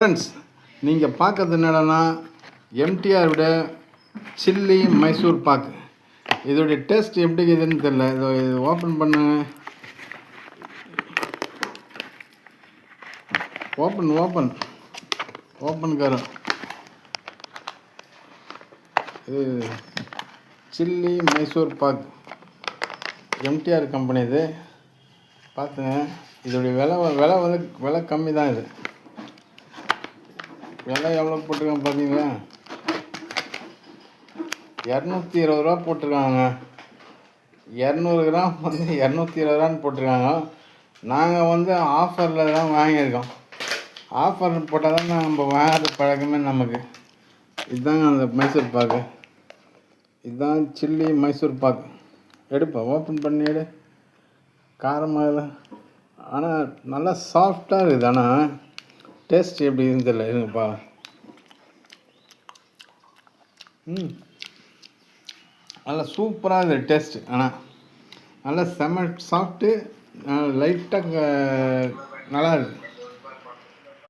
Friends, நீங்கள் பார்க்கறது என்னடான்னா எம்டிஆரோட சில்லி மைசூர் பாக்கு. இதோடைய டேஸ்ட் எப்படி இருக்குதுன்னு தெரில. இது ஓப்பன் பண்ணுங்க. ஓப்பன் கரோ. இது chilli Mysore pak, MTR company. இது பார்த்துங்க. இதோடைய விலை கம்மி தான். இது விலை எவ்வளோ போட்டிருக்காங்க பார்த்தீங்களா? 220 ரூபா போட்டிருக்காங்க. 200 கிராம் 220 ரூபான்னு போட்டிருக்காங்க. நாங்கள் ஆஃபரில் தான் வாங்கியிருக்கோம். ஆஃபர் போட்டால் தான் நம்ம வாங்குற பழக்கமே நமக்கு. இதுதாங்க அந்த மைசூர் பாக்கு. இதுதான் சில்லி மைசூர் பாக்கு. எடுப்பேன், ஓப்பன் பண்ணி எடு. காரமாக, ஆனால் நல்லா சாஃப்டாக இருக்குது. ஆனால் டேஸ்ட் எப்படி இருக்குன்னு தெரியல. இருங்கப்பா. நல்லா சூப்பராக இருக்குது டேஸ்ட்டு. ஆனால் நல்லா செம சாஃப்ட்டு, லைட்டாக நல்லா இருக்குது.